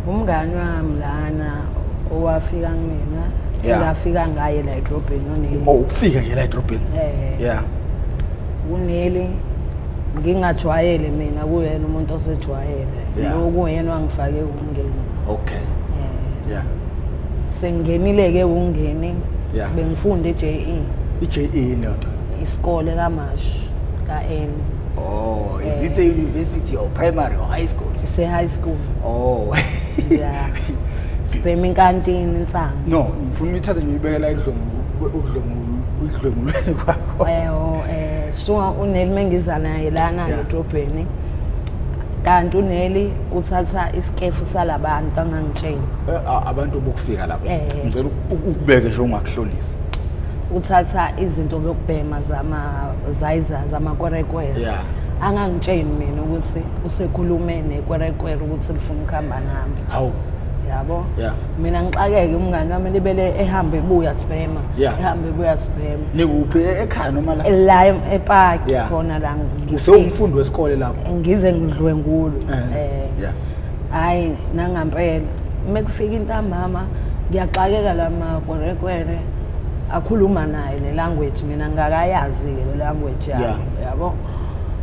Umngani wami lana owafika kumina ngafika ngaye la edrobheni noneli. Oh, ufika nje la edrobheni. Yeah. Uneli ngingajwayele mina kuyena umuntu osejwayele. Lokuyena wangifake ukungena. Okay. Yeah. Sengenile ke ungeni. Yeah. Bengifunda eJE. iJE nodwa. Isikole kaMashi kaN. Oh, is it a university or primary or high school? It's a high school. Oh. Yeah. Sibhema inkantini insango. No, ngifuna ngithathe nje ibekela udlwengulweni kwakho. So uneli mengiza naye lana edrobheni. Kanti uneli uthatha isikefu salabantu angangitshela. Abantu bokufika lapha. Ngicela ukubeke nje ungakuhlonisa. Uthatha izinto zokubhema zamakwerekwere. Yeah. Angangitsheni mina ukuthi usekhulume nekwerekwere ukuthi lifuna ukuhamba nami. Hawu. Yabo? Yeah. Mina ngixakeke umngani wami libele ehambe ebuya sibhema. Ehambe ebuya sibhema. Nikuphi ekhaya noma la? La epark khona la ngifike. Usewumfundi wesikole lapho. Ngize ngidlwengulwe. Yeah. Hayi nangampela. Mekufika intambama ngiyaxakeka lamakwerekwere. Akhuluma naye le language mina ngakayazi le language yabo.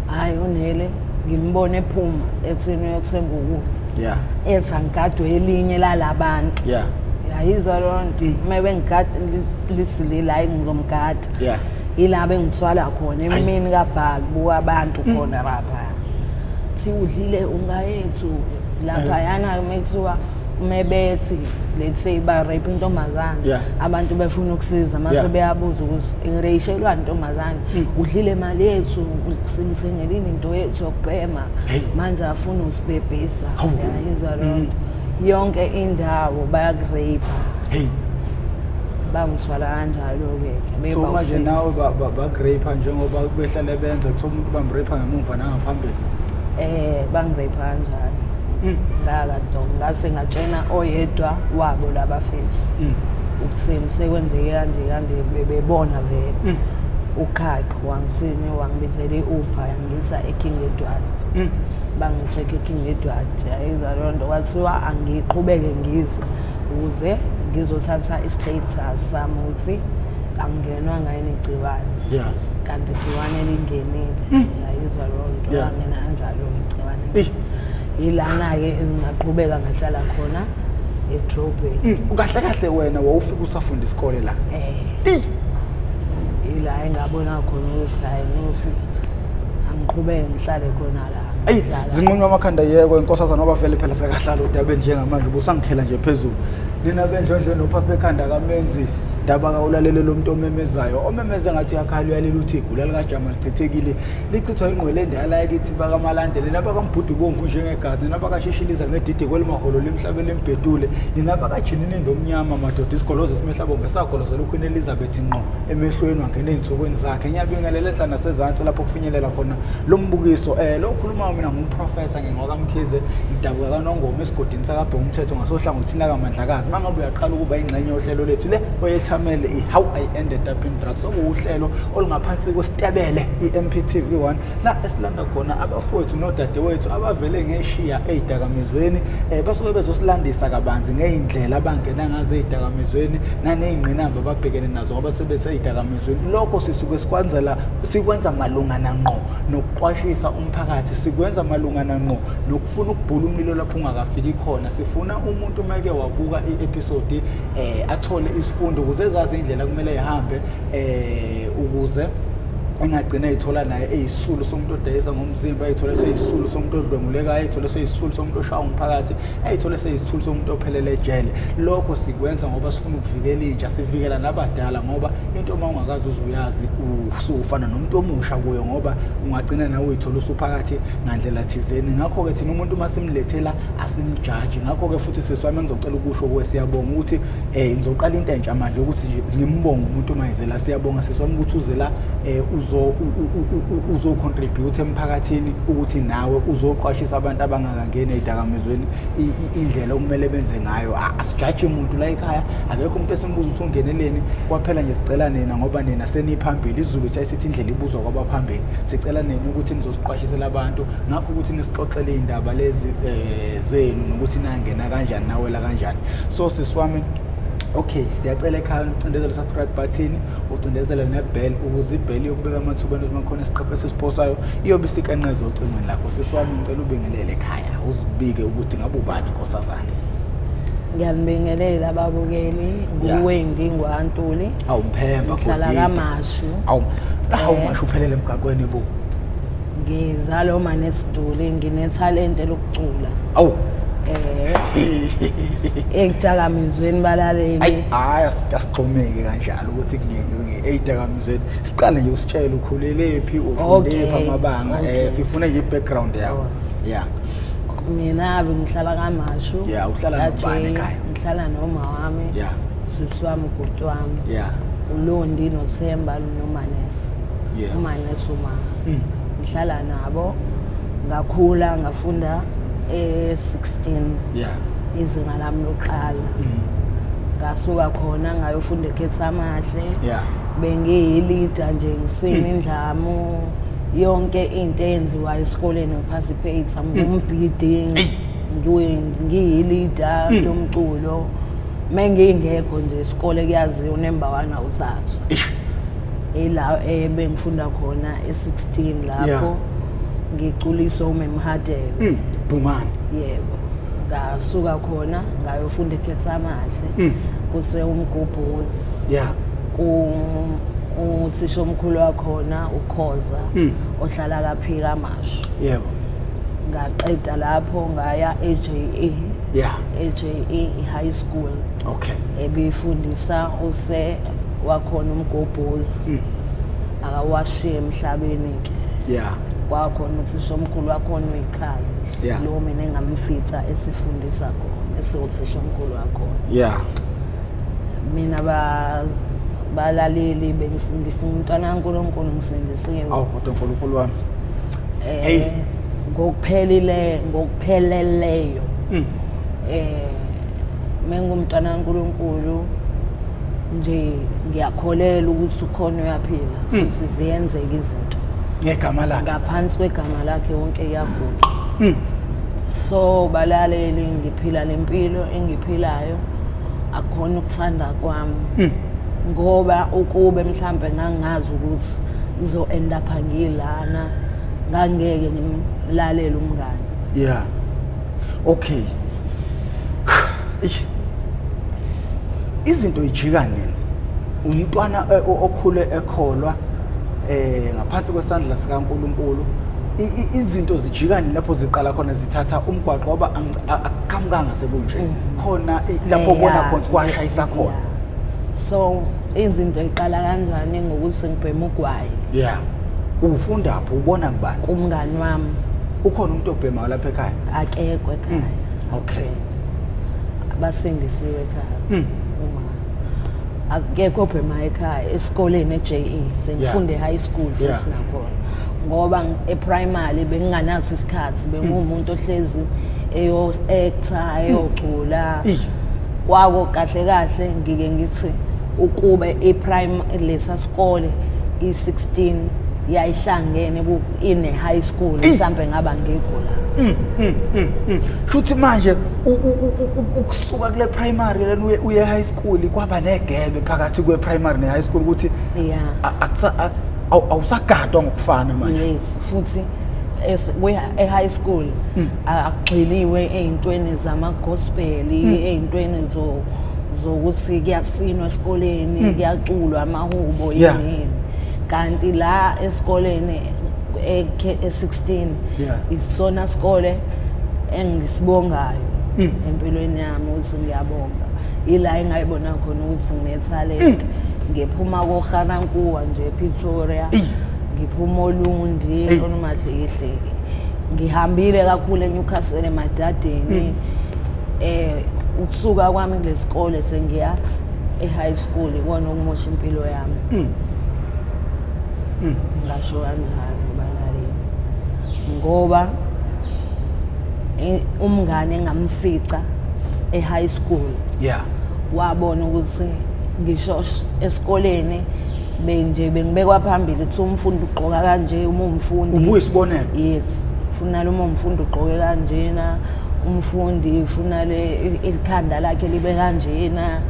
Hayi unele ngimbone ephuma ethini yokuthenga ukudla. Ethi angigadwe elinye lalabantu. Yayizwa lonto mebe ngigada lithile la ngizomgada. Yila bengithwala khona emini kabhaki buka abantu khona lapha. Thi udlile ungayethu lapha yana mekuthiwa mebethi let's say ba rape intombazane abantu befuna ukusiza mase beyabuza ukuthi ngireyishelwa intombazane udlile imali yethu singithengele into yethu yokubhema manje afuna usibhebhisa yayizwa lonto yonke indawo bayakurape bangithwala kanjalo ke so manje nawe bakurape njengoba behlale benza kuthiwa umuntu bamrape ngemumva nangaphambili bangirape kanjalo ngase ngatshena oyedwa wabo labafethu ukuthini sekwenzeke kanje bebona vele ukhaqo wangithini wangibizele iUber yangisa eKing Edward bangicheck eKing Edward yayiza lonto kwathiwa angiqhubeke ngize ukuze ngizothatha istatus sami ukuthi angenwa ngayini igciwane kanti igciwane lingenile yayiza lonto yangena kanjalo igciwane ilana ke ngaqhubeka ngahlala khona edrobheni. Kahle kahle wena wawufika usafunda isikole la. Ila engabona khona ukuthi hayi nofi angiqhubeke ngihlale khona la. Zinqunywa amakhanda yeko inkosazana wabavele phela sekahlala udabeni njengamanje ubusangikhela nje phezulu. Nina bendlondlo nophapha ekhanda kamenzi daba kawulalele lo muntu omemezayo omemeze ngathi yakhala uyalela uthi igula likaJama lichithekile lichithwa ingqwele endala yakithi bakamalandele nabakambhudu bomvu njengegazi nabakashishiliza ngedide kwelimaholo lemhlabeni embedule ninabakajinini ndomnyama madoda isikoloze simehlabo ngesakolozela uQueen Elizabeth ngqo emehlweni wangena ezintsukwini zakhe ngiyabingelela enhla nasezantsi lapho kufinyelela khona lo mbukiso lo khuluma mina ngumprofessor ngenqokamkhize idabuka kaNongoma esigodini sakabhe umthetho ngasohlangothini kaMandlakazi mangabe uyaqala ukuba ingxenye yohlelo lethu le How I Ended Up in Drugs okuhlelo olungaphansi kwesitebele iMP TV1 la esilanda khona abafowethu nodadewethu abavele ngeshiya ezidakamizweni basuke bezosilandisa kabanzi ngeindlela abangena ngazo ezidakamizweni nanezingqinamba ababhekene nazo ngoba sebesezidakamizweni lokho sisuke sikwenza malungana ngqo nokuqwashisa umphakathi sikwenza malungana ngqo nokufuna ukubhula umlilo lapho ungakafiki khona sifuna umuntu make wabuka iepisode athole isifundo ukuze ezazi indlela kumele ihambe ukuze engagcina ethola naye eyisulu somuntu odayisa ngomzimba ayithola seyisulu somuntu odlwenguleka ayithola seyisulu somuntu oshaya umphakathi ayithola seyisulu somuntu ophelele ejele lokho sikwenza ngoba sifuna ukuvikela intsha sivikela nabadala ngoba into uma ungakazi uzuyazi usufana nomuntu omusha kuyo ngoba ungagcina nawe uyithola usuphakathi ngandlela thizeni ngakho ke thina umuntu masimlethela asimjudge ngakho ke futhi seswami ngizocela ukusho kuwe siyabonga ukuthi ngizoqala into entsha manje ukuthi ngimbonga umuntu mayizela siyabonga seswami ukuthi uzela uzocontribute emphakathini ukuthi nawe uzoqwashisa abantu abangakangena ezidakamizweni indlela okumele benze ngayo. Asijaji umuntu la ekhaya, akekho umuntu esimbuza ukuthi ungeneleni kwaphela nje sicela nina ngoba nina seniphambili. Izulu sayisithi indlela ibuzwa kwabaphambili, sicela nina ukuthi nizosiqwashisela abantu ngakho ukuthi nisixoxele indaba lezi zenu nokuthi nangena kanjani nawela kanjani. So sisiwami, okay, siyacela ekhaya ucindezele subscribe button, ucindezele nebell ukuze ibell yokubeka amathubeni uma khona isiqephu esisiposayo iyobe isikanqeza ocingweni lakho. Sisiwami ngicela ubingelele ekhaya uzibike ukuthi ngabe ubani Nkosazana. Ngiyabingelela ababukeli, nguWendi ngwaNtuli. Awumphemba Ngihlala kaMashu. Mashu uphelele emgaqweni bo. Ngizalo manesiduli, nginetalente lokucula. Ezidakamizweni balaleli. Asixhomeke kanjalo ukuthi ezidakamizweni siqale nje usitshele ukhulele phi, ufunde phi amabanga, sifuna nje i-background yakho. Mina ngihlala kaMashu. Uhlala nobani ekhaya? Ngihlala noma wami. Sisi wami, ubhuti wami. uLondi noThemba noManesi. uManesi ngihlala nabo, ngakhula ngafunda 16 izinga lami lokuqala. Ngasuka khona ngayofunda eKhethamhle. Bengiyi-leader nje, ngisina indlamu, yonke into eyenziwa esikoleni ngiparticipate, ngumbhidi, ngiyi-leader yomculo. Mengingekho nje isikole kuyaziwa number 1 awuthathu. Ela bengifunda khona e16 lapho ngiculisa uMemhadelo. Bumani. Yebo. Ngasuka khona ngayofunda eKhethamhle kuse umgubhuzi. Uthisha omkhulu wakhona uKhoza ohlala kaPhi kaMashu. Yebo. Ngaqeda lapho ngaya eJE. eJE high school. Okay. Ebifundisa use wakhona umgobhozi akawashiye emhlabeni ke. Kwakhona uthisha omkhulu wakhona uyikhaya. Lo mina engamfitha esifundisa khona, esothisha omkhulu wakhona. Mina balaleli bengifundisa umntwana kaNkulunkulu ngisindisiwe. Kodwa uNkulunkulu wami. Ngokupheleleyo. Mengumntwana kaNkulunkulu nje ngiyakholela ukuthi ukhona uyaphila futhi ziyenzeka izinto ngegama lakhe, ngaphansi kwegama lakhe wonke iyaguqa. So balaleli, ngiphila lempilo engiphilayo akukhona ukuthanda kwami, ngoba ukube mhlambe ngangazi ukuthi ngizo-end up ngilana ngangeke ngimlalela umngane. Okay. Izinto ijika nini umntwana okhule ekholwa ngaphansi kwesandla sikaNkulunkulu, izinto zijika nini lapho ziqala khona zithatha umgwaqo ngoba akamkanga sebunje khona lapho ubona khona kwashayisa khona. So izinto iqala kanjani ngokuthi ngibhema ugwayi. Ufunda apho ubona kubani? Kumngani wami. Ukhona umuntu obhema lapha ekhaya? Akekho ekhaya. Okay. Basindisiwe ekhaya. Akekho obhema ekhaya. Esikoleni eJE sengifunde high school futhi nakhona, ngoba eprimary benginganaso isikhathi, bengumuntu ohlezi eyo-actor eyocula. Kwako kahle kahle ngike ngithi ukube eprimary lesa sikole i16 yayihlangene ine high school mhlambe ngaba ngigula. Futhi manje ukusuka kule primary lena uye high school kwaba negebe phakathi kwe primary ne high school ukuthi awusagadwa ngokufana manje. Yes, futhi e-high school akugxiliwe ey'ntweni zama-gospel, ey'ntweni zokuthi kuyasinwa esikoleni, kuyaculwa amahubo yini. Kanti la esikoleni e16 isona sikole engisibongayo empilweni yami ukuthi ngiyabonga. Ila engayibona khona ukuthi nginetalent. Ngiphuma koGarankuwa nje ePretoria, ngiphuma Olundi oNomadlihle, ngihambile kakhulu eNewcastle emadadeni. Ukusuka kwami kulesikole sengiya e-high school ikona ukumosha impilo yami. ngasho kanjalo balaleli ngoba umngane engamfica e-high school wabona ukuthi ngisho esikoleni bengibekwa phambili kuthi umfundi ugqoka kanje uma umfundi ubuyisibonelo yes ufuna uma umfundi ugqoke kanjena umfundi ufuna ikhanda lakhe libe kanjena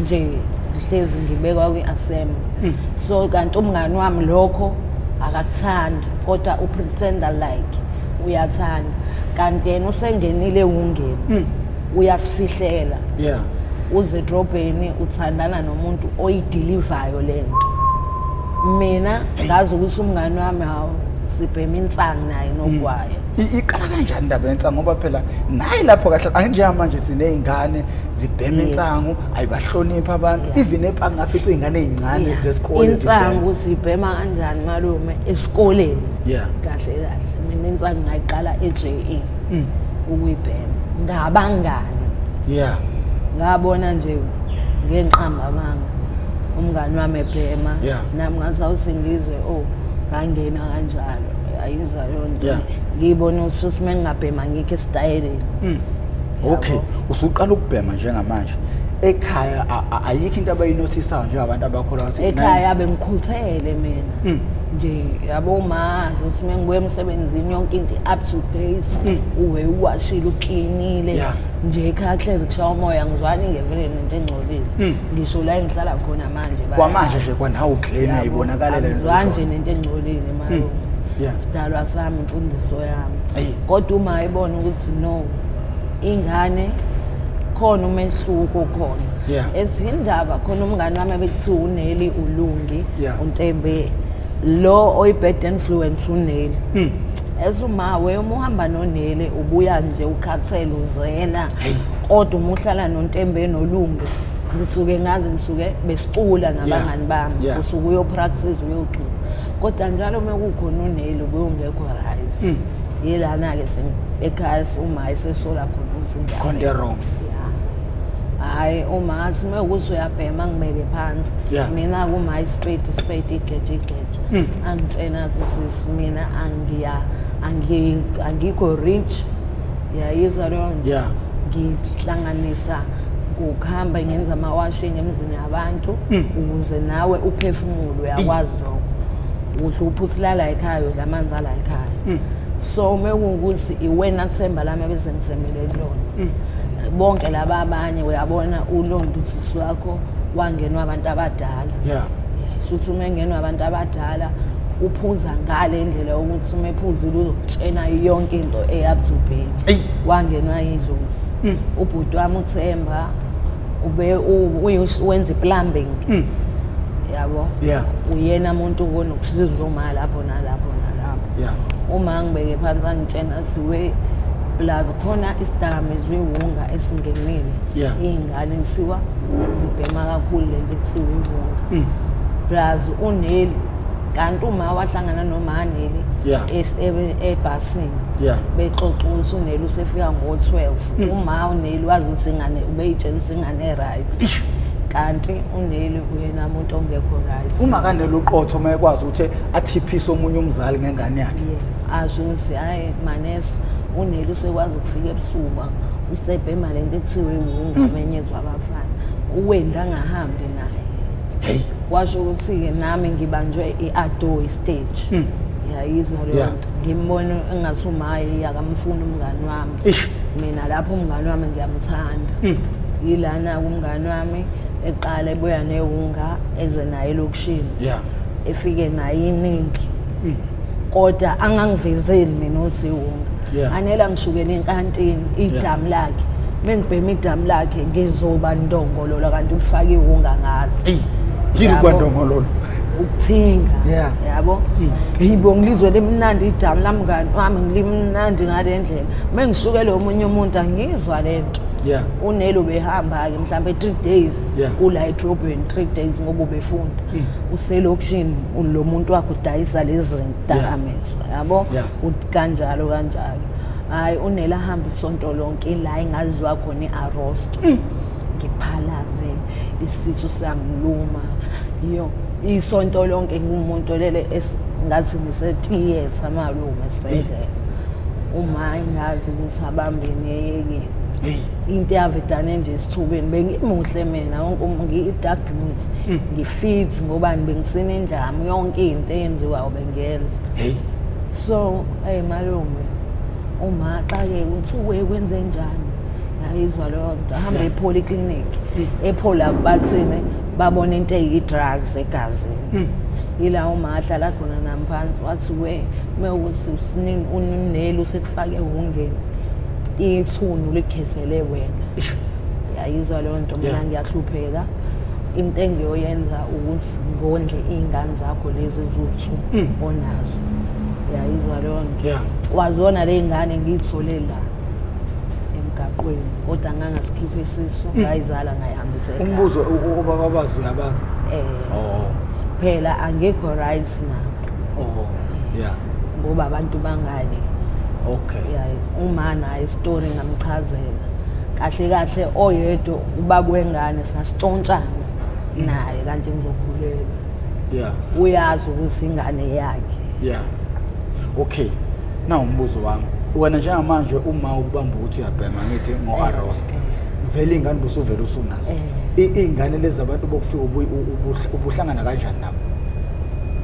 nje hlezi ngibekwa kwi-assembly so kanti umngane wami lokho akakuthandi kodwa upretenda like uyathanda kanti yena usengenile ungeni uyasifihlela uze drobheni uthandana nomuntu oyidelivayo lento mina ngazi ukuthi umngane wami hawo sibhema insangu naye nogwaye iqala kanjani indaba yensangu ngoba phela nayi lapho kahle anjengamanje sinezingane zibhema insangu ayibahlonipha abantu even epha ngafica izingane ezincane zesikole insangu sibhema kanjani malume esikoleni kahle kahle mina insangu ngayiqala eJE ukuyibhema ngabangani ngabona nje ngenqamba manga umngane wami ebhema nami ngasawusengizwe ngangena kanjalo ayiza yonke ngibona ukuthi mengingabhema ngikho esitayeleni okay usuqala ukubhema njengamanje ekhaya ayikho into abayinothisayo njengabantu abakholwa ukuthi ekhaya bengikhuthele mina nje yabo mazi ukuthi mengibuye emsebenzini yonke into up to date uwe uwashile uklinile nje ekhaya hlezi kushaya umoya ngizwani ngevele nento engcolile ngisho la engihlala khona manje kwamanje nje kwanawo uclean ayibonakala le nto manje nento engcolile mayo sidalwa sami imfundiso yami kodwa uma ayibona ukuthi no ingane khona umehluko khona ezindaba khona umngane wami bekuthiwa uNeli ulungi uNtembe lo oyibad influence uNeli ezuma wema uhamba noNeli ubuya nje ukhathele uzela kodwa uma uhlala noNtembe nolungi ngisuke ngazi ngisuke besicula nabangani bami usuke uyopractice uyocula kodwa njalo mekukhona uNeli ubungekho right yelana ke ekhaya uma ayisesola khona ukuthi konke wrong hayi uma athi mekuthi uyabhema ngibeke phansi mina kuma spade igeje angitshena ukuthi mina angikho rich yayizwa lonto ngihlanganisa ukuhamba ngenza amawashing emzini yabantu ukuze nawe uphefumulo uyakwazi lokho uhlupha usilala ekhaya udla amanzi ala ekhaya so mekuthi iwena themba lami ebezengithembele kulona bonke laba abanye uyabona uLondo uthisi wakho wangenwa abantu abadala futhi uma engenwa abantu abadala uphuza ngale ndlela ukuthi uma ephuzile uzokutshena yonke into eyabuzubheki wangenwa idlozi ubhuti wami uThemba wenza plumbing yabo uyena umuntu onokusiza uma lapho nalapho uma ngibeke phansi angitshena athi we plaza khona isidakamizwe iwunga esingenile izingane ngisiwa zibhema kakhulu lento ekuthiwa iwunga plaza uNeli kanti uma wahlangana noManeli ebhasini bexoxa ukuthi uNeli usefika ngo12 uma uNeli wazi ukuthi ingane ubeyitshela ingane right kanti uNeli uyena umuntu ongekho right uma kanele uqotho mayekwazi ukuthi athiphise omunye umzali ngengane yakhe asho ukuthi hayi manesi uNeli usekwazi ukufika ebusuku usebhema lento ekuthiwa iwunga menyezwa abafana uwenda ngahambi naye kwasho ukuthi nami ngibanjwe iAdo stage yayizwa lonto ngimbona engasuma hayi akamfuna umngane wami mina lapho umngane wami ngiyamthanda yilana umngane wami eqala ebuya newunga eze naye elokushini efike naye iningi kodwa angangivezeli mina osiwunga anela ngishukela enkantini idamu lakhe mengibhema idamu lakhe ngizoba ndongololo kanti ufake iwunga ngazi yini kwandongololo ukuthinga yabo yibo ngilizwe lemnandi idamu lamngani wami ngilimnandi ngale ndlela mengishukela omunye umuntu angizwa lento uNeli ubehamba ke mhlambe 3 days ula edrobheni 3 days ngoba ubefunda uselokishini lo muntu wakho udayisa lezi zindakamizwa yabo kanjalo hayi uNeli ahamba isonto lonke la engaziwa khona iArosto ngiphalaze isisu sangiluma isonto lonke ngumuntu lele ngathi ngise-theatre malume esibhedlela uma ingazi ukuthi abambini yeyekile into yavedane nje isithubeni bengimuhle mina wonke ngi-dark beauty ngifit ngoba bengisine indlamu yonke into eyenziwayo bengiyenza so malume uma xake uthi kwenze njani yayizwa leyo nto ahambe e-polyclinic ephola bathini babona into eyi-drugs egazini yila uma ahlala khona namphansi wathi mewukuthi uneli usekufake ungeni ithunu likhethele wena yayizwa leyo nto mina ngiyahlupheka into engiyoyenza ukuthi ngondle iy'ngane zakho lezi eziwu-2 onazo yayizwa leyo nto kwazona le y'ngane ngiy'thole la emgaqweni kodwa ngangasikhiphe isisu ngayizala ngayihambisa ekhaya. Umbuzo ubababazi uyabazi? Phela angekho right nabo ngoba abantu bangale uma naye story ngamchazela kahle kahle oyedwa ubaba wengane sasitshontshana naye kanti ngizokhulela uyazi ukuthi ingane yakhe okay na umbuzo wami wena njengamanje uma ukubamba ukuthi uyabhema ngithi ngo-arrest vele ingane busuvele usunazo iy'ngane lezi abantu bokufika ubuhlangana kanjani nabo?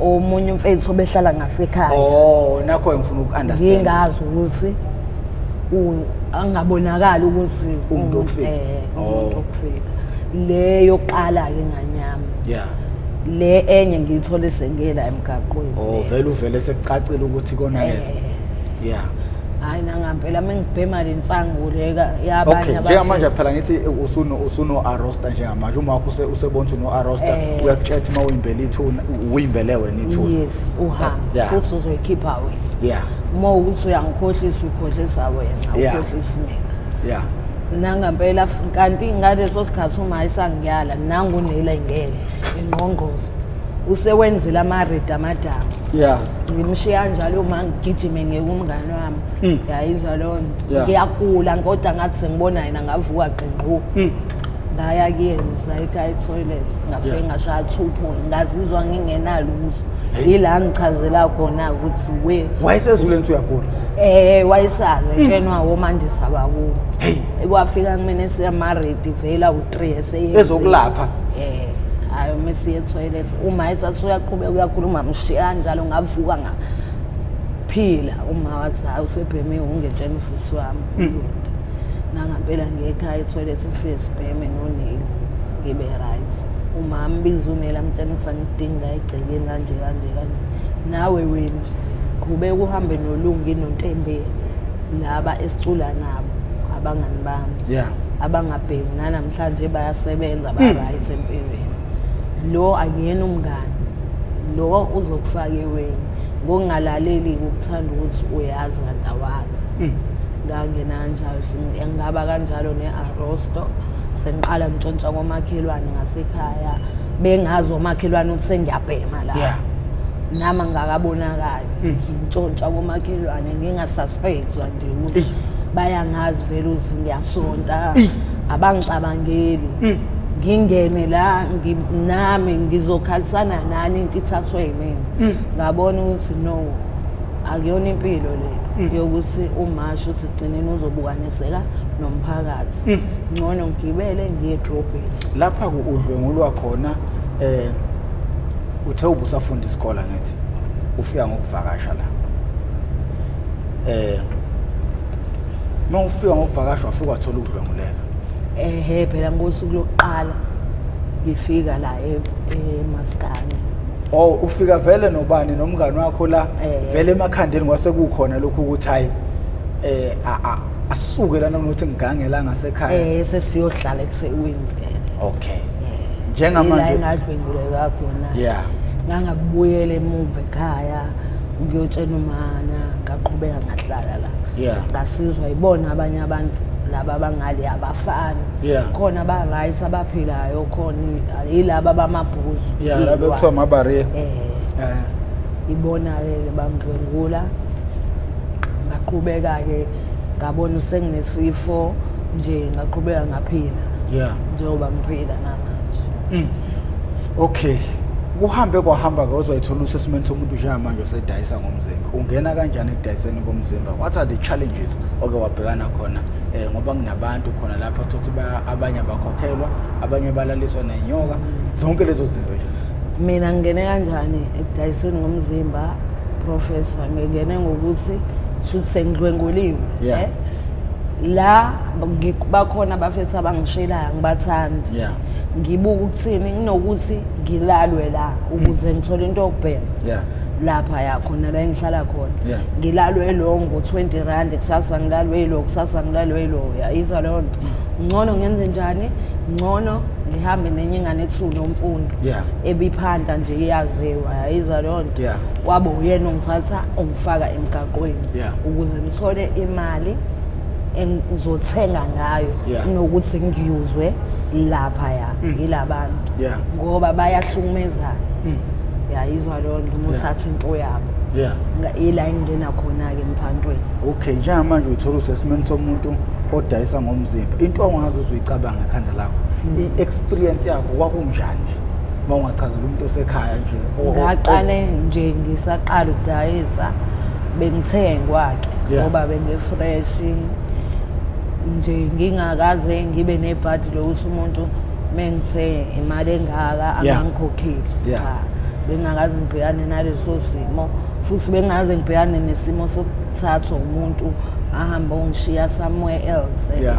Omunye umfethu obehlala ngasekhaya nakho ngifuna uku-understand ngingazi ukuthi angabonakali ukuthi umuntu okufika le yokuqala-ke nganyama le enye ngiyithole sengela emgaqweni vele uvele sekucacile ukuthi konakele hayi nangampela mengibhema le nsangu leka yabanye njengamanje phela ngithi usuno-arrosta njengamanje uma wakho usebona ukuthi uno-arrosta uyakutshela uma uyimbele ithuna uyimbele wena ithuna uhambe futhi uzoyikhipha wena uma ukuthi uyangikhohlisa ukhohlisa wena ukhohlisa mina nangampela kanti ngaleso sikhathi uma ayisangiyala nangunela ingele ingqongqozo usewenzile ama-read amadama ngimshiya njalo uma ngigijime ngekumngane wami yayizwa leyo nto ngiyagula kodwa ngathi sengibona yena ngavuka qingqu ngaya kuyena sayikhaya etoilet ngafike ngashaya 2 point ngazizwa ngingenalo ukuthi yila ngichazela khona ukuthi wayesezule nto uyagula wayesazi etshenwa womandisa abakubo kwafika kumene siyama-ready vela u-3 ezokulapha hayi uma siye etoilet uma esathi uyaqhubeka uyakhuluma mshiya njalo ngavuka ngaphila uma wathi hayi usebheme ungetshela usisi wami nangampela ngekhaya etoilet sifike sibheme noneli ngibe right uma ambiza uneli amtshela ukuthi angidinga egcekeni kanje nawe wena qhubeka uhambe nolungi noNtembeli laba esicula nabo abangani bami abangabhemi nanamhlanje bayasebenza ba-right empilweni lo angiyena umngane lo uzokufaka eweni ngokungalaleli ukuthanda ukuthi uyazi kanti awazi ngangena kanjalo ngaba kanjalo ne-arrosto sengiqala ngitshontsha komakhelwane ngasekhaya bengazi omakhelwane ukuthi sengiyabhema la nama ngakabonakali ngitshontsha komakhelwane ngingasuspectwa nje ukuthi bayangazi vele ukuthi ngiyasonta abangicabangeli ngingene la nami ngizokhalisana nani into ithathwe yimina ngabona ukuthi no akuyona impilo le yokuthi umasho uthi gcineni uzobukaniseka nomphakathi ngcono ngigibele ngiye edrobheni lapha udlwengulwa khona uthe ubusafunda isikole ngithi ufika ngokuvakasha la mawufika ngokuvakasha wafika wathola ukudlwenguleka phela ngosuku lokuqala ngifika la eMaskane ufika vele nobani nomngane wakho la vele emakhandeni kwase kukhona lokhu ukuthi hayi asuke lana nokuthi ngigangela ngasekhaya sesiyohlala eThekwini okay njengamanje la ngadlwenguleka khona ngangakubuyela emuva ekhaya ngiyotshela umana ngaqhubeka ngahlala la ngasizwa ibona abanye abantu laba bangali abafani khona ba-right abaphilayo khona yilaba bamabhuzu laba ekuthiwa amabariya ibona-ke bangidlwengula ngaqhubeka-ke ngabona senginesifo nje ngaqhubeka ngaphila njengoba ngiphila namanje okay kuhambe kwahamba-ke uzoyithola usesimeni somuntu njengamanje osedayisa ngomzimba. Ungena kanjani ekudayiseni komzimba? What are the challenges oke wabhekana khona? Ngoba kunabantu khona lapha thothi abanye bakhokhelwa, abanye balaliswa nenyoka, zonke lezo zinto nje. Mina ngene kanjani ekudayiseni ngomzimba, Professor? Ngene ngokuthi shuthi sengidlwenguliwe. La bakhona abafethu abangishelayo ngibathandi. Ngibuka ukuthini kunokuthi ngilalwe la ukuze ngithole into yokubhema. Lapha yakhona la engihlala khona. Ngilalwe lo ngo-20 rand, kusasa ngilalwe lo, kusasa ngilalwe lo. Yayizwa leyo nto. Ngcono ngenze njani? Ngcono ngihambe nenye ingane ekusuku nomfundo. Ebiphanda nje iyaziwa. Yayizwa leyo nto. Kwabo uyena ongithatha ongifaka emgaqweni ukuze ngithole imali engizothenga ngayo nokuthi ngiyuzwe lapha yilabantu ngoba bayahlukumezana. Yayizwa leyo nto umuthatha into yabo. Ila ingena khona-ke emphantweni. Okay, njengamanje uyithola usesimeni somuntu odayisa ngomzimba. Into ongazi uzuyicabanga ekhanda lakho. I-experience yakho kwakunjani nje? Uma ungachazela umuntu osekhaya nje. Ngaqale nje ngisaqala ukudayisa bengithengwa-ke ngoba bengefresh nje ngingakaze ngibe nebhadi lokuthi umuntu mengithe imali engaka angangikhokheli. Cha, bengakaze ngibhekane naleso simo futhi bengaze ngibhekane nesimo sokuthathwa umuntu ahamba ongishiya somewhere else.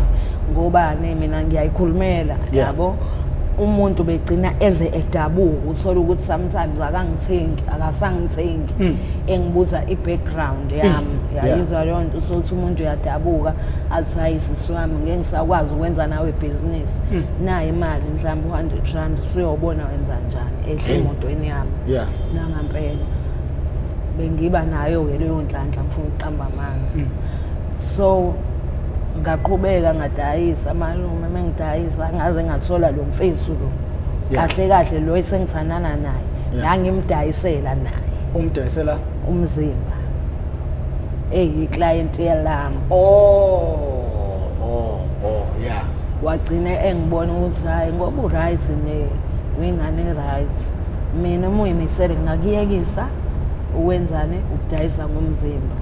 Ngoba mina ngiyayikhulumela yabo. Umuntu begcina eze edabuka uthola ukuthi sometimes akangithengi akasangithengi engibuza i-background yami. Yayizwa leyo nto uthi umuntu uyadabuka athi hayi sisi wami ngeke ngisakwazi ukwenza nawe business nayo imali mhlawumbe 100 rand usuyobona wenza njani ehle emotweni yami. Nangampela bengiba nayo-ke leyo nhlanhla ngifuna ukuqamba amanga. So ngaqhubeka ngadayisa malume mengidayisa ngaze ngathola lo mfethu lo kahle kahle lo esengithandana naye ngangimdayisela naye. Umdayisela umzimba iclient yami. Wagcina engibona ukuthi hayi ngoba uright wingane right mina muyimisele ngakuyekisa uwenzane ukudayisa ngomzimba.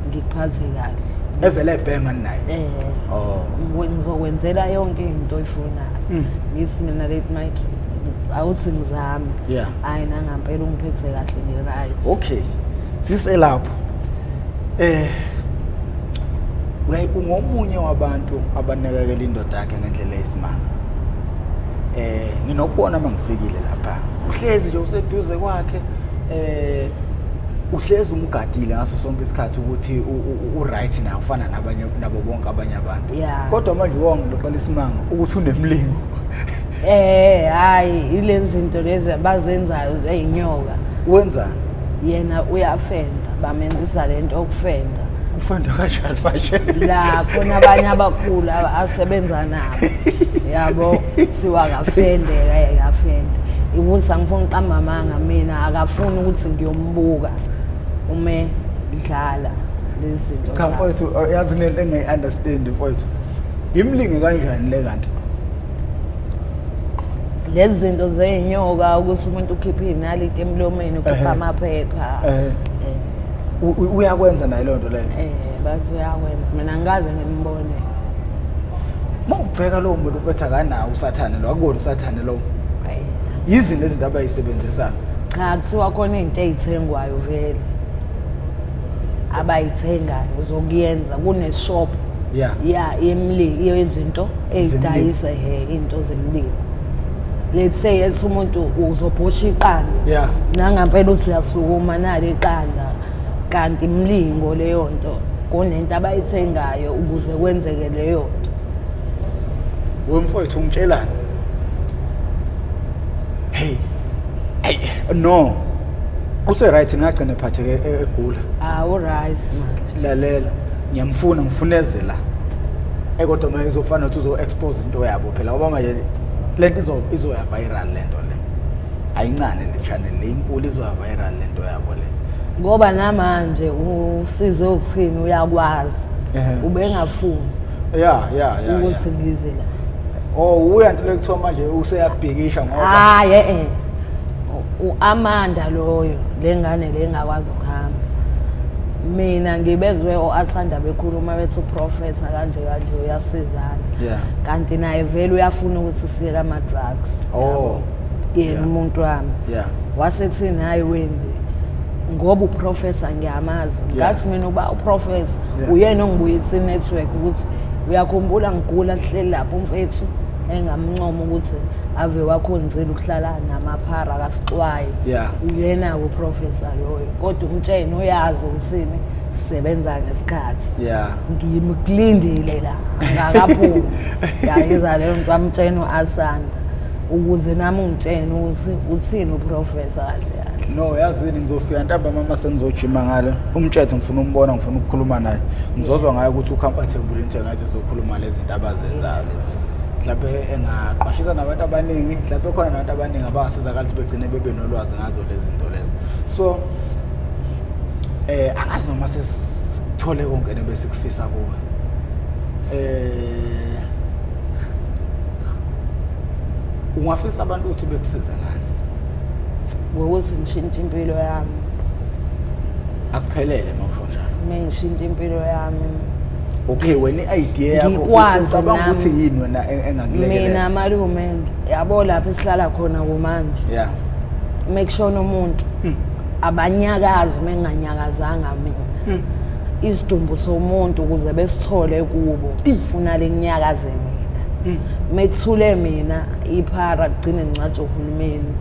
Ngikuphathe kahle evele ebhenga naye. Ngizokwenzela yonke into oyifunayo. Ngithi mina late night awuthi ngizame. Hayi nangampela ungiphethe kahle nge-right. Okay, siselapho ungomunye wabantu abanakekela indoda yakhe ngendlela eyisimanga. Nginokubona mangifikile lapha uhlezi nje useduze kwakhe, uhlezi umgadile ngaso sonke isikhathi ukuthi u-right na ufana nabanye nabo bonke abanye abantu. Kodwa manje wongiloqala isimanga ukuthi unemlingo. Hayi ilezi zinto lezi abazenzayo zeyinyoka. Wenzani? Yena uyafenda bamenzisa lento okufenda. Ufenda kanjani manje? La khona abanye abakhulu asebenza nabo. Yabo siwa kafende yafenda. Ibusa ngifuna uqamba amanga mina akafuni ukuthi ngiyombuka ume idlala lezi zinto. Cha mfowethu yazi nento engayi-understand mfowethu. Imlinge kanjani le kanti? Lezi zinto zeyinyoka ukuthi umuntu ukhiphe inaliti emlomeni ukhipha amaphepha. Uyakwenza nayo leyo nto leyo? Basi uyakwenza. Mina ngikaze ngimbone. Mawubheka lowo muntu uphetha kanawo usathane lo akubona usathane lo. Yizinto ezinto abayisebenzisayo. Cha kuthiwa khona into ezithengwayo vele. Abayithengayo uzokuyenza kuneshop. Yemlingo yezinto ezidayisa into zemlingo. Let's say ethi umuntu uzobhosha iqanda. Nangampela uthi uyasukuma nale iqanda kanti imlingo leyo nto kunento abayithengayo ukuze kwenzeke leyo nto. Wemfowethu ungitshelani? Hey, no. Use right ngagcina ephatheke egula. Right manje. Lalela, ngifunezela. Kodwa manje uzofana ukuthi uzo-expose into yabo phela ngoba manje lento izoya viral lento le. Ayincane le channel le inkulu izoya viral lento yabo le. Ngoba namanje usizwe ukuthini uyakwazi. Ubengafuni. Ukuthi ngize la. Uyanto lekuthiwa manje useyabhikisha ngoba. uAmanda loyo lengane lengakwazi ukuhamba mina ngibezwe oAthanda bekhuluma bethi uprofessor kanje uyasizana kanti naye vele uyafuna ukuthi siyeke ama drugs yena umuntu wami wasethini hayi wembi ngoba uprofessor ngiyamazi ngathi mina uba uprofessor uyena ongibuyisa network ukuthi uyakhumbula ngigula hleli lapho umfethu engamncoma ukuthi ave wakhonzela ukuhlala namaphara kaSixwayi uyena uprofessor loyo kodwa umtsheni uyazi ukuthi sisebenza ngesikhathi ngimkulindile la ngakaphumi yayiza leyo nto amtsheni uAsanda ukuze nami ungitshene ukuthi uthini uprofessor kahle no yazini ngizofika ntamba mama sengizojima ngale umtshetho ngifuna umbona ngifuna ukukhuluma naye ngizozwa ngayo ukuthi ucomfortable into engathi sokhuluma lezi zinto abazenzayo lezi mhlawumbe engaqwashisa nabantu abaningi mhlawumbe khona nabantu abaningi abangasizakala ukuthi begcine bebe nolwazi ngazo lezi zinto lezo so angazi noma sesithole konke nebesikufisa kuwe ungafisa abantu ukuthi bekusiza ngani ngokuthi ngishintshe impilo yami akuphelele mawusho njalo mengishintshe impilo yami okay wena idea yakho ngicabanga ukuthi yini wena engakulekelela mina malume yabo lapha esihlala khona kumanje make sure umuntu abanyakazi menganyakazanga mina isidumbu somuntu ukuze besithole kubo ufuna lenyakaze mina mekuthule mina iphara kugcine ngincathe uhulumeni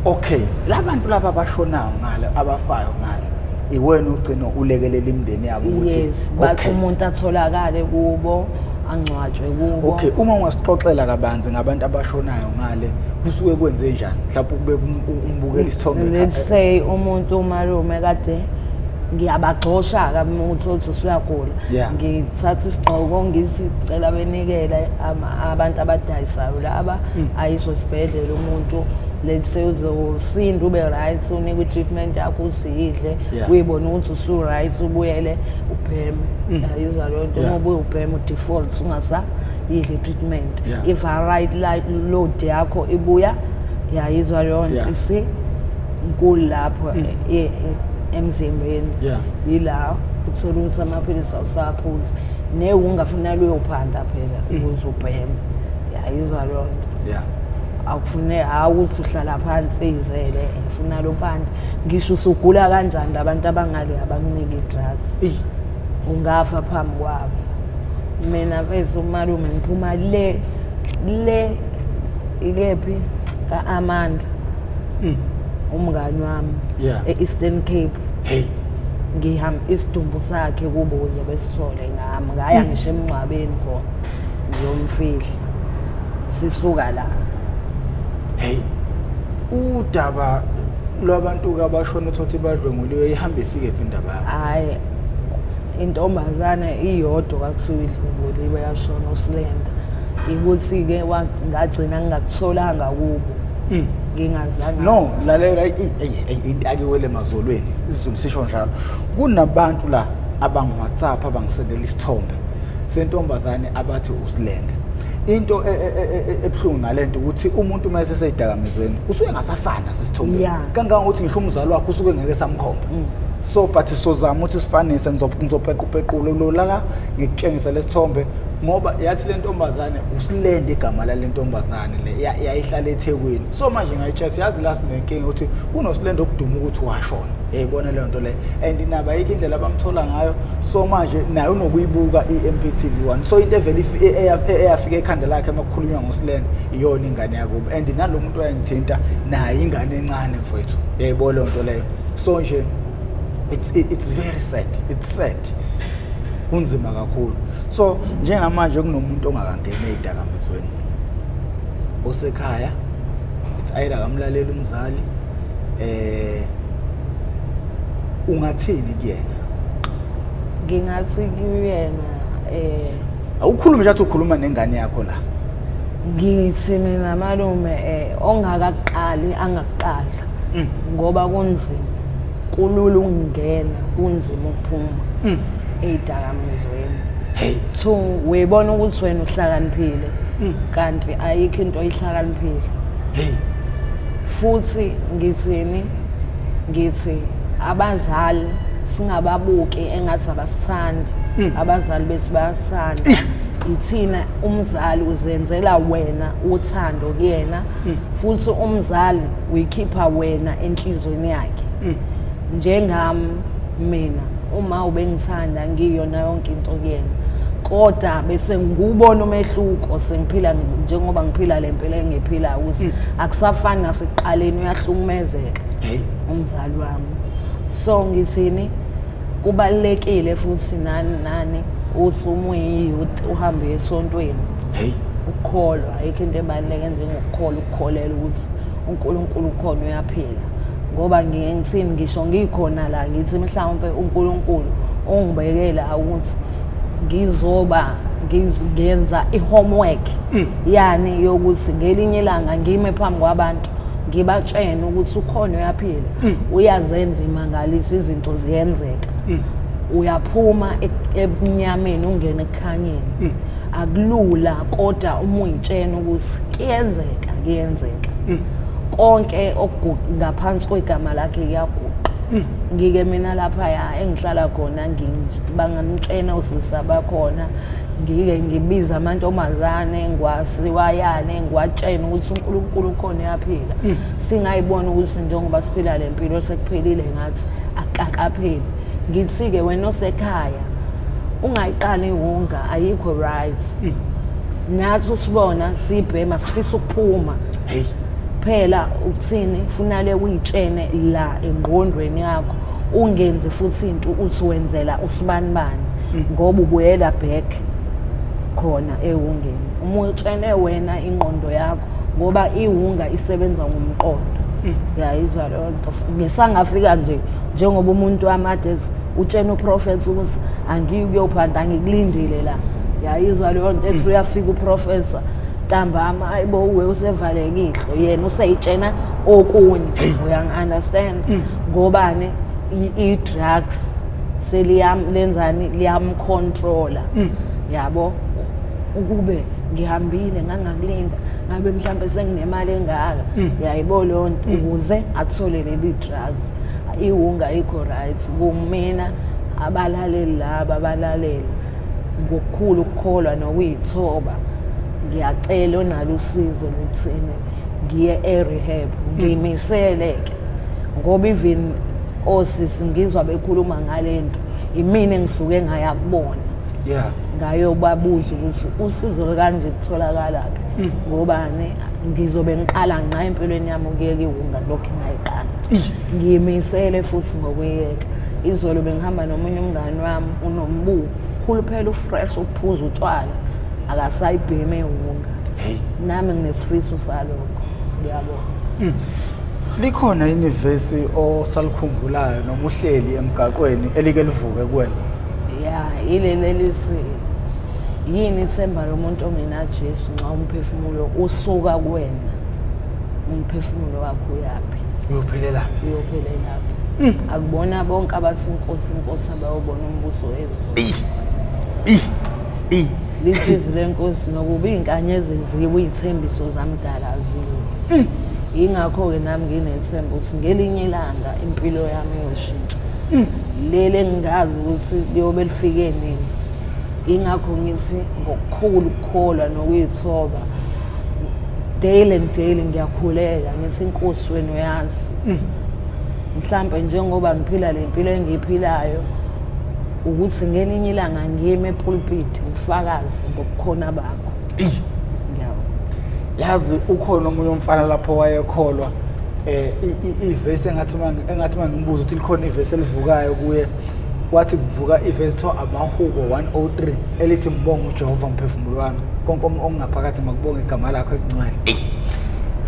okay labantu laba abashonayo ngale abafayo ngale iwena ugcina ulekelela imndeni yabo ukuthi yes bathi umuntu atholakale kubo angcwatshwe kubo okay uma ungasixoxela kabanzi ngabantu abashonayo ngale kusuke kwenze njani mhlawumbe kube umbukela isithombe let's say umuntu umalume kade ngiyabagxosha kamuthi uthi usuyagula ngithatha isigqoko ngisicela benikele abantu abadayisayo laba ayisho esibhedlela umuntu let's say uzosinda ube right unika i-treatment yakho usiyidle uyibona ukuthi usu right ubuyele upheme yizwa lo nto uma ubuye upheme udefault ungasa yidle treatment if a right load yakho ibuya yizwa lo nto isi nkulu lapho emzimbeni yila uthola ukuthi amaphilisi awusaphuzi ungafuna uyophanda phela ukuze ubheme yizwa lo nto akufune ukuthi uhlala phansi izele ufuna lo phansi ngisho usugula kanjani abantu abangale abanginike drugs ungafa phambi kwabo mina bese umalume ngiphuma le ikephi kaAmanda umngani wami eEastern Cape ngihamba isidumbu sakhe kubo ukuze besithole nami ngaya ngisho emncwabeni khona ngiyomfihla sisuka la udaba lwabantu abashona ukuthi badlwenguliwe ihamba ifike indaba yakho hayi intombazane iyodwa kakusuka idlwenguliwe yashona uSlenda ukuthi ke ngagcina ngingakutholanga kubo ngingazange no lalela into akiwele emazolweni isizulu sisho njalo kunabantu la WhatsApp abangisendela isithombe sentombazane abathi uSlenda into ebhlungu ngalento ukuthi umuntu mase seyidakamizweni usuke ngasafana sesithombeni kangangokuthi ngisho umzali wakhe usuke ngeke samkhomba so but sozama ukuthi sifanise ngizopequpequla lo lala ngikutshengisa lesithombe ngoba yathi le ntombazane uSlenda igama la le ntombazane le yayihlala eThekwini so manje ngayitshela yazi la sinenkinga ukuthi kunoSlenda okuduma ukuthi washona yayibona le nto le and inaba ayikho indlela abamthola ngayo so manje naye unokuyibuka iMp TV1 so into evele eyafika ekhanda lakhe emakukhulunywa ngoSlenda iyona ingane yakubo and nalomuntu wayengithinta naye ingane encane mfowethu yayibona le nto leyo so nje it's very sad kunzima kakhulu so njengamanje kunomuntu ongakangena ezidakamizweni osekhaya it's either akamlalela umzali ungathini kuyena ngingathi kuyena awukhuluma nje athi ukhuluma nengane yakho la ngithi mina malume ongakaqali angaqala ngoba kunzima kulula ukungena kunzima ukuphuma ezidakamizweni so uyibona ukuthi wena uhlakaniphile kanti ayikho into oyihlakaniphile futhi ngithi abazali singababuki engathi abasithandi abazali bethu bayasithanda ithina umzali uzenzela wena uthando kuyena futhi umzali uyikhipha wena enhlizweni yakhe njengami mina uma ubengithanda ngiyona yonke into kuyena kodwa bese ngubona umehluko sengiphila njengoba ngiphila lempilo engiphila ukuthi akusafani nasekuqaleni uyahlukumezeka umzali wami so ngithini kubalekile futhi nani uthi umuyiyouth uhambe esontweni ukukholwa ayikho into ebaluleke njengokukholwa ukukholela ukuthi uNkulunkulu ukhona uyaphila ngoba ngiyengithini ngisho ngikhona la ngithi mhlawumbe uNkulunkulu ungibekela ukuthi ngiyenza ihomework yani yokuthi ngelinye ilanga ngime phambi kwabantu ngibatshene ukuthi ukhona uyaphila uyazenza imangaliso izinto ziyenzeka uyaphuma ebunyameni ungena ekukhanyeni akulula kodwa uma uyitshena ukuthi kuyenzeka konke ngaphansi kwegama lakhe kuyaguqa ngike mina lapha engihlala khona bangamtshena usisa bakhona ngike ngibiza amantombazane ngwasiwayane ngiwatshena ukuthi uNkulunkulu ukhona uyaphila singayibona ukuthi njengoba siphila lempilo sekuphelile ngathi akakapheli ngithi-ke wena osekhaya ungayiqali ihunga ayikho right nathi usibona sibhema sifisa ukuphuma phela ukuthini kufanele uyitshene la engqondweni yakho ungenzi futhi into uthi wenzela usibanibani ngoba ubuyela back khona ehungeni uma utshene wena ingqondo yakho ngoba ihunga isebenza ngomqondo yayizwa lo nto ngisangafika nje njengoba umuntu wamadesi utshena uprofeti ukuthi angiyukuyophanda ngikulindile la yayizwa lo nto ethi uyafika uprofessor ntambama ayibo uwe usevalekile yena useyitshena okunye uyang-understand ngobani i-drugs seliyamlenzani liyamcontrola yabo ukube ngihambile ngangakulinda ngabe mhlambe senginemali engaka yayibo lo nto ukuze athole leli drugs ihunga ayikho right kumina abalaleli laba abalalela ngokukhulu ukukholwa nokuyithoba ngiyacela onalo usizo lokuthini ngiye e-rehab ngimiseleke ngoba even osisi ngizwa bekhuluma ngalento imini engisuke ngayakubona ngayobabuza ukuthi usizo kanje kutholakalapi ngoba ngizobe ngiqala nqa empilweni yami ukuyeka ihunga lokho ngayiqala ngiyimisele futhi ngokuyeka izolo bengihamba nomunye umngane wami unombu khulu phela ufresh uphuza utshwala akasayibheme ihunga nami nginesifiso salokho ngiyabona likhona inivesi osalikhumbulayo noma uhleli emgaqweni elike livuke kuwena ilele lithi yini ithemba lomuntu ongena Jesu nxa umphefumulo usuka kuwena umphefumulo wakho uyapi uyophelela akubona bonke abathi inkosi abayobona umbuso wezulu lisizi lenkosi nokuba inkanyezi ziwe ithembiso zamdala aziwe ingakho-ke nami nginethemba ukuthi ngelinye ilanga impilo yami yoshintsha lele engingazi ukuthi liyobe lifike nini ingakho ngithi ngokukhulu ukukholwa nokuyithoba daily and daily ngiyakhuleka ngithi inkosi wena uyazi mhlambe njengoba ngiphila lempilo engiyiphilayo ukuthi ngelinye ilanga ngiyeme epulpit ngifakaze ngobukhona bakho yazi ukhona omunye umfana lapho wayekholwa ivesi engathi mangibuza ukuthi likhona ivesi elivukayo kuye wathi kuvuka ivesi so amahubo 103 elithi ngibonga uJehova umphefumulo wami konke okungaphakathi makubonga igama lakho ekungcwele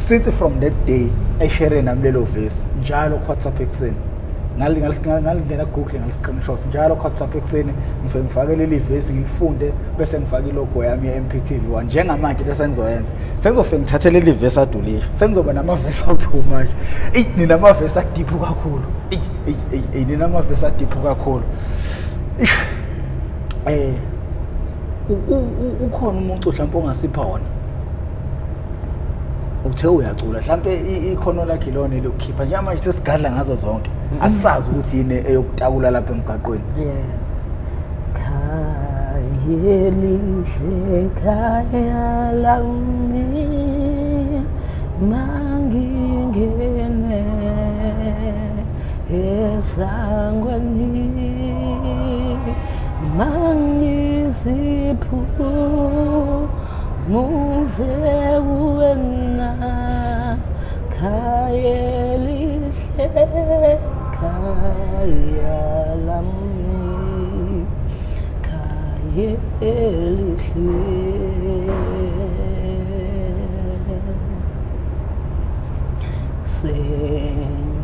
since from that day eshare nami lelo vesi njalo WhatsApp ekseni ngalingena Google ngal-screenshot njalo WhatsApp ekseni ngifake leli vesi ngilifunde bese ngifake ilogo yami ye Mp TV1 njengamanje bese ngizoyenza sengizofika ngithathe leli vesi adulisho sengizoba namavesi awu2 manje nina amavesi adiphu kakhulu nina amavesi adiphu kakhulu ukhona umuntu mhlawumbe ongasipha wona uthe uyacula mhlambe ikhono lakhe lona lokukhipha njengamanje sesigadla ngazo zonke asazi ukuthi yini eyokutakula lapha emgaqweni Kayelihle kaya lami mangingene esangweni mangiziphu muze wena kayelihle kaya lami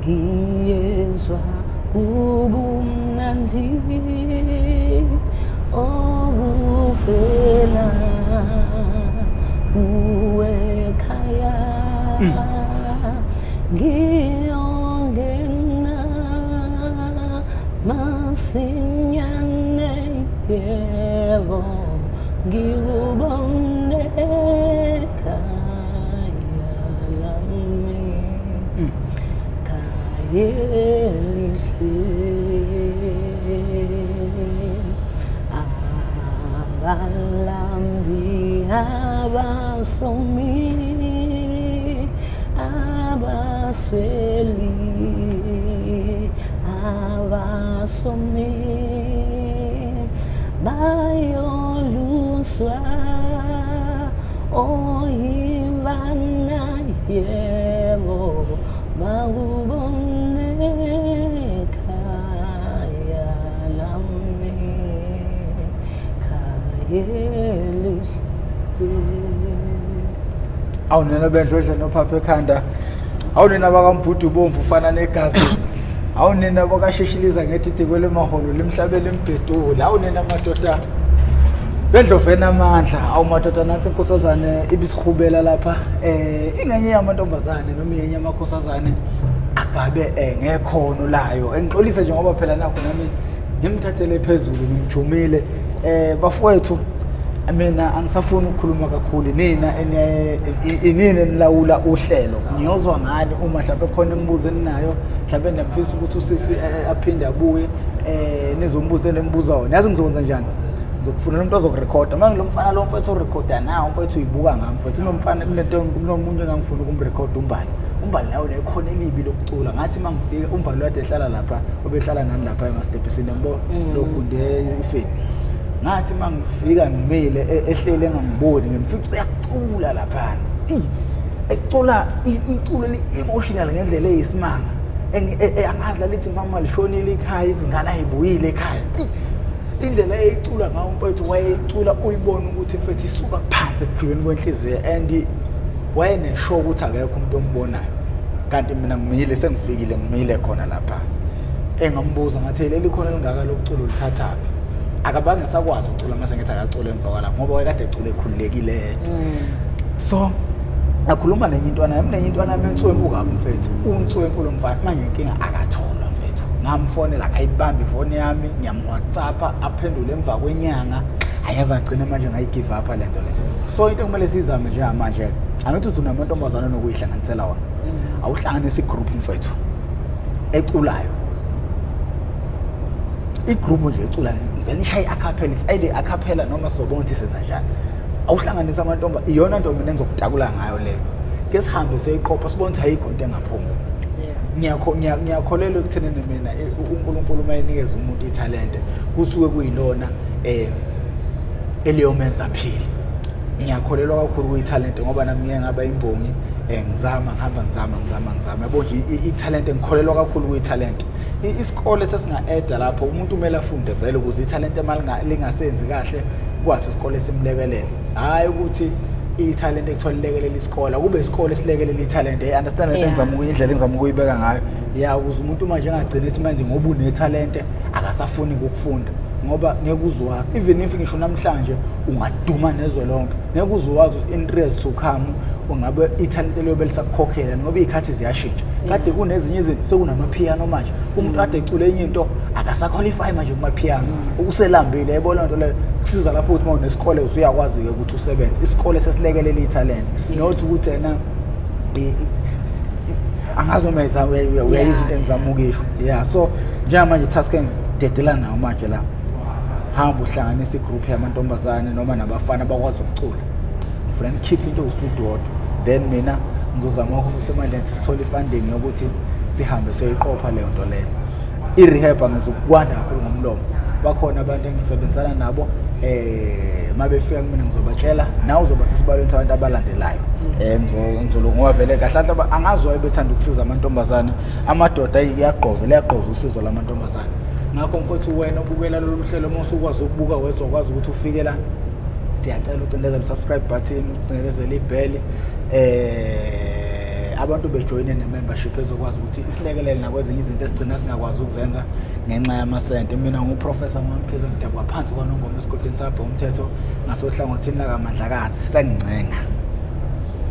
sengiyezwa ubumnandi obuvela uwekhaya ngiyongena masinyane yebo ngikubone kaya lami kayelihle abalambi abasomi abasweli abasomi bayoluswa oyimvana yebo bakubone kaya lami kayelihle awunena bendlodla nophapha ekhanda awunena bakambhudu bomvu ufana negazi awunena bakasheshiliza ngethiti kwele maholo limhlabele imbhedula awunena madoda bendlovena amandla awumadoda nansi inkosazane ibisihubela lapha inganye yamantombazane noma yenye amakhosazane agabe ngekhono layo engixolise njengoba phela nakho nami ngimthathele phezulu ngimjumile bafowethu mina angisafuni ukukhuluma kakhulu nina inini nilawula uhlelo ngiyozwa ngani uma mhlawumbe khona imibuzo eninayo mhlawumbe ndiyafisa ukuthi usisi aphinde abuye nizombuza nembuzo wona yazi ngizokwenza njani ngizokufuna umuntu ozokurekhoda manje lo mfana lo mfethu orekhoda nawo mfethu uyibuka ngami mfethu nomfana kunento kunomunye engangifuna ukumrekhoda umbali nawo nekhona elibi lokucula ngathi mangifika umbali wade ehlala lapha obehlala nani lapha emasitebhesini yabo lokunde ifeni ngathi mangifika ngimile ehlele engangiboni ngimfica uyacula lapha ecula iculo emotional ngendlela eyisimanga angazi lalithi mama lishonile ekhaya izingala ayibuyile ekhaya indlela eyicula ngawo mfethu wayecula uyibona ukuthi mfethu isuka phansi ekujuleni kwenhliziyo and wayeneshow ukuthi akekho umuntu ombonayo kanti mina ngimile sengifikile ngimile khona lapha engambuza ngathi leli khona lingaka lokucula lithathaphi akabange sakwazi ucula mase ngithi akacula emva kwalapho ngoba wayekade ecula ekhululekile so akhuluma nenye intwana yami nenye intwana yami entswempu kabi mfethu untswempu lo mfana manje inkinga akathola mfethu ngamfonela akayibambi ifoni yami ngiyamWhatsApp aphendule emva kwenyanga ayaza agcina manje ngayigive up le nto le so into kumele sizame nje manje angithi uthi unamantombazana nokuyihlanganisela wona awuhlanganisa igroup mfethu eculayo igroup nje ecula ngishaye acapella it's either acapella noma sobonke senza njani awuhlanganisa amantomba iyona nto mina engizokutakula ngayo leyo ke sihambe siyiqopha sibone ukuthi ayikho into engaphuma ngiyakholelwa ekuthenini mina uNkulunkulu mayenikeza umuntu italente kusuke kuyilona eliyomenza phili ngiyakholelwa kakhulu kuyitalente ngoba nami ngeke ngaba imbongi ngizama yabo nje italente ngikholelwa kakhulu kuyitalente isikole sesinga-eda lapho umuntu kumele afunde vele ukuze italente lingasenzi kahle kwathi isikole simlekelele hayi ukuthi italente ekuthola lekelela isikole kube isikole silekelela italente understand indlela engizama ukuyibeka ngayo ukuze umuntu manje angagcina ethi manje ngoba unetalente akasafuni ukufunda ngoba ngeke uzwazi even if ngisho namhlanje ungaduma nezwe lonke ngeke uzwazi ukuthi interest ukhamu ungabe italente leyo belisakukhokhela ngoba izikhathi ziyashintsha kade kunezinye izinto sekunamapiano manje umuntu kade ecula enye into akasaqualify manje kuma piano ukuselambile yabona into le kusiza lapho ukuthi uma unesikole usuyakwazi ukuthi usebenze isikole sesilekelela italent not ukuthi yena angazi noma uyayizwa into engizama ukisho. Yeah, so njengamanje task engidedela nawo manje la, hamba uhlanganisa igroup yamantombazane noma nabafana bakwazi ukucula. Ufuna keep into usudodwa, then mina ngizozama ukusemandleni sithole funding yokuthi sihambe soyiqopha leyo nto leyo. I-rehab angizokwanda kakhulu ngomlomo. Bakhona abantu engisebenzisana nabo, mabefika kumina ngizobatshela, nawe uzoba sesibalweni sabantu abalandelayo. Ngizolungwavele kahle angazi wayebethanda ukusiza amantombazane, amadoda liyagqoza usizo lamantombazane. Ngakho mfowethu wena ubukela lolu hlelo mase ukwazi ukubuka wezokwazi ukuthi ufike la, siyacela ucindezele subscribe button, ucindezele ibheli, abantu bejoyine ne-membership ezokwazi ukuthi isilekelele nakwezinye izinto esigcina singakwazi ukuzenza ngenxa yamasente. Mina nguprofessor Mamkhize ngidabwa phansi kwanongoma esigodini sabha umthetho ngasohlangothini lakamandlakazi. Sengcenga.